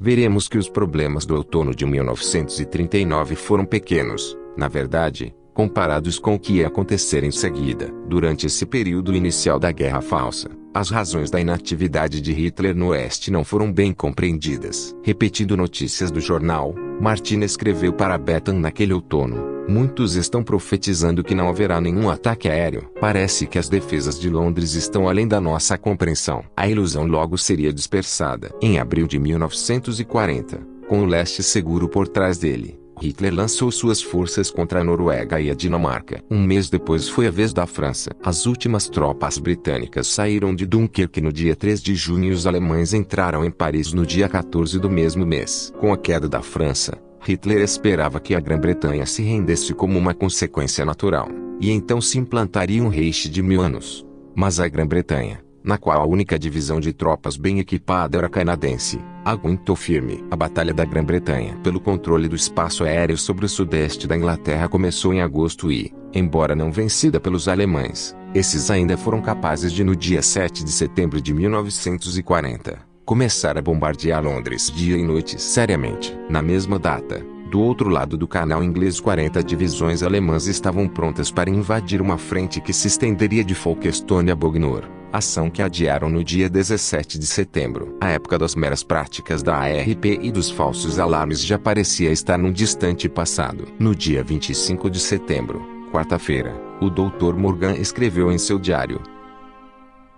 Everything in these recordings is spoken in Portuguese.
veremos que os problemas do outono de 1939 foram pequenos, na verdade, comparados com o que ia acontecer em seguida. Durante esse período inicial da Guerra Falsa, as razões da inatividade de Hitler no Oeste não foram bem compreendidas. Repetindo notícias do jornal, Martin escreveu para Bethan naquele outono: muitos estão profetizando que não haverá nenhum ataque aéreo. Parece que as defesas de Londres estão além da nossa compreensão. A ilusão logo seria dispersada. Em abril de 1940, com o leste seguro por trás dele, Hitler lançou suas forças contra a Noruega e a Dinamarca. Um mês depois foi a vez da França. As últimas tropas britânicas saíram de Dunkerque no dia 3 de junho e os alemães entraram em Paris no dia 14 do mesmo mês. Com a queda da França, Hitler esperava que a Grã-Bretanha se rendesse como uma consequência natural, e então se implantaria um Reich de 1000 anos. Mas a Grã-Bretanha, na qual a única divisão de tropas bem equipada era canadense, aguentou firme. A Batalha da Grã-Bretanha pelo controle do espaço aéreo sobre o sudeste da Inglaterra começou em agosto e, embora não vencida pelos alemães, esses ainda foram capazes de no dia 7 de setembro de 1940, começar a bombardear Londres dia e noite seriamente. Na mesma data, do outro lado do canal inglês, 40 divisões alemãs estavam prontas para invadir uma frente que se estenderia de Folkestone a Bognor, ação que adiaram no dia 17 de setembro. A época das meras práticas da ARP e dos falsos alarmes já parecia estar num distante passado. No dia 25 de setembro, quarta-feira, o Dr. Morgan escreveu em seu diário: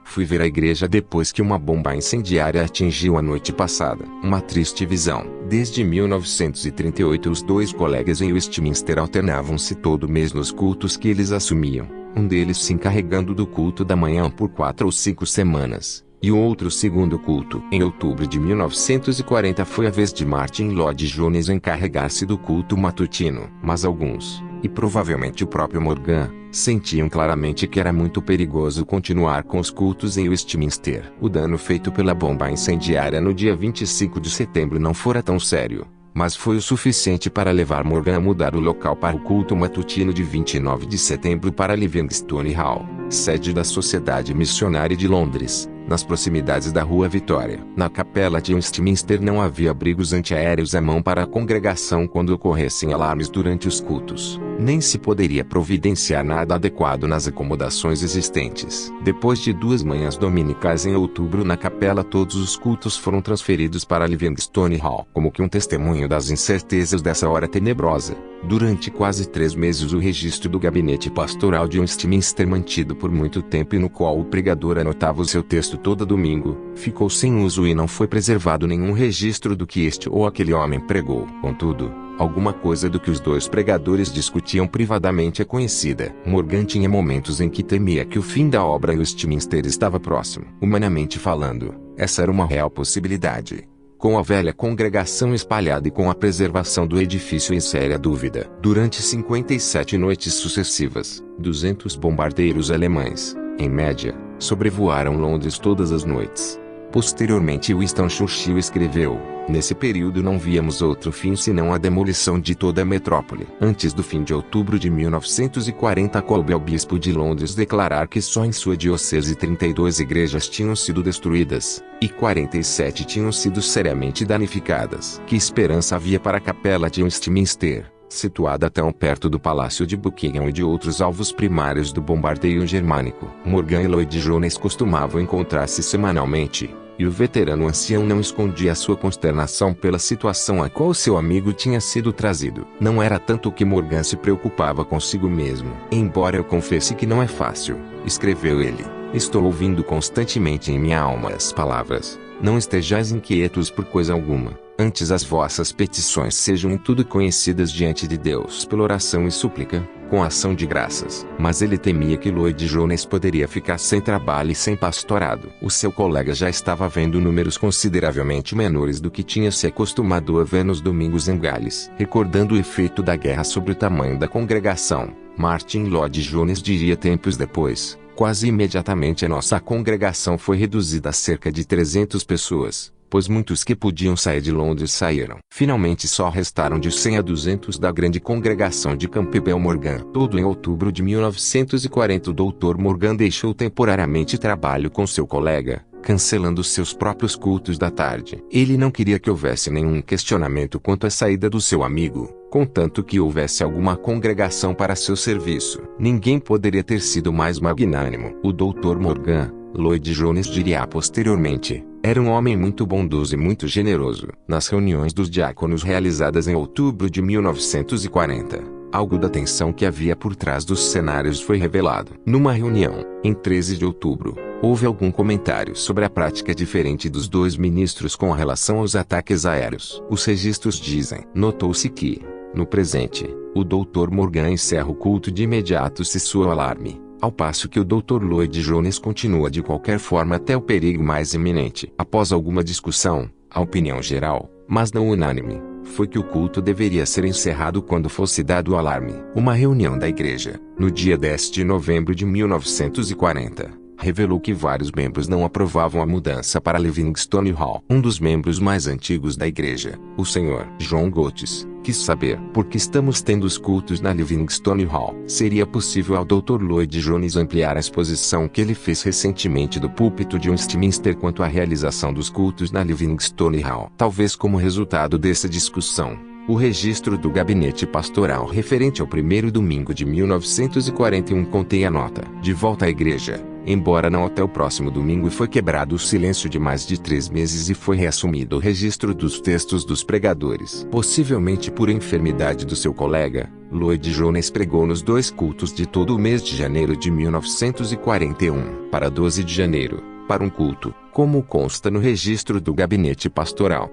fui ver a igreja depois que uma bomba incendiária atingiu a noite passada. Uma triste visão. Desde 1938 os dois colegas em Westminster alternavam-se todo mês nos cultos que eles assumiam, um deles se encarregando do culto da manhã por 4 ou 5 semanas, e o outro segundo culto. Em outubro de 1940 foi a vez de Martin Lloyd Jones encarregar-se do culto matutino. Mas alguns, e provavelmente o próprio Morgan, sentiam claramente que era muito perigoso continuar com os cultos em Westminster. O dano feito pela bomba incendiária no dia 25 de setembro não fora tão sério, mas foi o suficiente para levar Morgan a mudar o local para o culto matutino de 29 de setembro para Livingstone Hall, sede da Sociedade Missionária de Londres, nas proximidades da Rua Vitória. Na capela de Westminster não havia abrigos antiaéreos à mão para a congregação quando ocorressem alarmes durante os cultos. Nem se poderia providenciar nada adequado nas acomodações existentes. Depois de 2 manhãs dominicais em outubro na capela, todos os cultos foram transferidos para Livingstone Hall. Como que um testemunho das incertezas dessa hora tenebrosa, durante quase 3 meses o registro do gabinete pastoral de Westminster, mantido por muito tempo e no qual o pregador anotava o seu texto todo domingo, ficou sem uso e não foi preservado nenhum registro do que este ou aquele homem pregou. Contudo, alguma coisa do que os dois pregadores discutiam privadamente é conhecida. Morgan tinha momentos em que temia que o fim da obra em Westminster estava próximo. Humanamente falando, essa era uma real possibilidade. Com a velha congregação espalhada e com a preservação do edifício em séria dúvida. Durante 57 noites sucessivas, 200 bombardeiros alemães, em média, sobrevoaram Londres todas as noites. Posteriormente Winston Churchill escreveu: nesse período não víamos outro fim senão a demolição de toda a metrópole. Antes do fim de outubro de 1940 coube ao bispo de Londres declarar que só em sua diocese 32 igrejas tinham sido destruídas, e 47 tinham sido seriamente danificadas. Que esperança havia para a capela de Westminster, situada tão perto do Palácio de Buckingham e de outros alvos primários do bombardeio germânico? Morgan e Lloyd Jones costumavam encontrar-se semanalmente, e o veterano ancião não escondia sua consternação pela situação a qual seu amigo tinha sido trazido. Não era tanto que Morgan se preocupava consigo mesmo. Embora eu confesse que não é fácil, escreveu ele, estou ouvindo constantemente em minha alma as palavras: não estejais inquietos por coisa alguma, antes as vossas petições sejam em tudo conhecidas diante de Deus pela oração e súplica, com ação de graças. Mas ele temia que Lloyd Jones poderia ficar sem trabalho e sem pastorado. O seu colega já estava vendo números consideravelmente menores do que tinha se acostumado a ver nos domingos em Gales. Recordando o efeito da guerra sobre o tamanho da congregação, Martin Lloyd Jones diria tempos depois: quase imediatamente a nossa congregação foi reduzida a cerca de 300 pessoas, pois muitos que podiam sair de Londres saíram. Finalmente só restaram de 100 a 200 da grande congregação de Campbell Morgan. Todo em outubro de 1940 o Dr. Morgan deixou temporariamente trabalho com seu colega, cancelando seus próprios cultos da tarde. Ele não queria que houvesse nenhum questionamento quanto à saída do seu amigo, contanto que houvesse alguma congregação para seu serviço. Ninguém poderia ter sido mais magnânimo. O Dr. Morgan, Lloyd Jones diria posteriormente, era um homem muito bondoso e muito generoso. Nas reuniões dos diáconos realizadas em outubro de 1940, algo da tensão que havia por trás dos cenários foi revelado. Numa reunião, em 13 de outubro, houve algum comentário sobre a prática diferente dos dois ministros com relação aos ataques aéreos. Os registros dizem: notou-se que, no presente, o Dr. Morgan encerra o culto de imediato se soa o alarme, ao passo que o Dr. Lloyd Jones continua de qualquer forma até o perigo mais iminente. Após alguma discussão, a opinião geral, mas não unânime, foi que o culto deveria ser encerrado quando fosse dado o alarme. Uma reunião da igreja, no dia 10 de novembro de 1940, revelou que vários membros não aprovavam a mudança para Livingstone Hall. Um dos membros mais antigos da igreja, o Sr. John Goetz, quis saber por que estamos tendo os cultos na Livingstone Hall. Seria possível ao Dr. Lloyd Jones ampliar a exposição que ele fez recentemente do púlpito de Westminster quanto à realização dos cultos na Livingstone Hall? Talvez como resultado dessa discussão, o registro do gabinete pastoral referente ao primeiro domingo de 1941 contém a nota: de volta à igreja, embora não até o próximo domingo, e foi quebrado o silêncio de mais de 3 meses e foi reassumido o registro dos textos dos pregadores. Possivelmente por enfermidade do seu colega, Lloyd Jones pregou nos 2 cultos de todo o mês de janeiro de 1941, para 12 de janeiro, para um culto, como consta no registro do gabinete pastoral.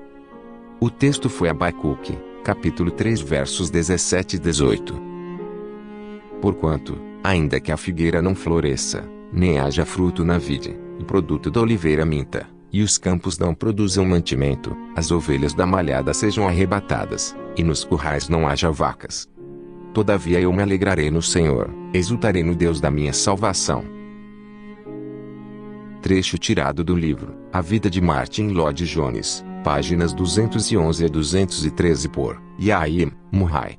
O texto foi Abacuque, capítulo 3, versos 17 e 18. Porquanto, ainda que a figueira não floresça, nem haja fruto na vide, o produto da oliveira minta, e os campos não produzam mantimento, as ovelhas da malhada sejam arrebatadas, e nos currais não haja vacas. Todavia eu me alegrarei no Senhor, exultarei no Deus da minha salvação. Trecho tirado do livro A Vida de Martin Lloyd Jones, páginas 211 a 213 por Yair Murray.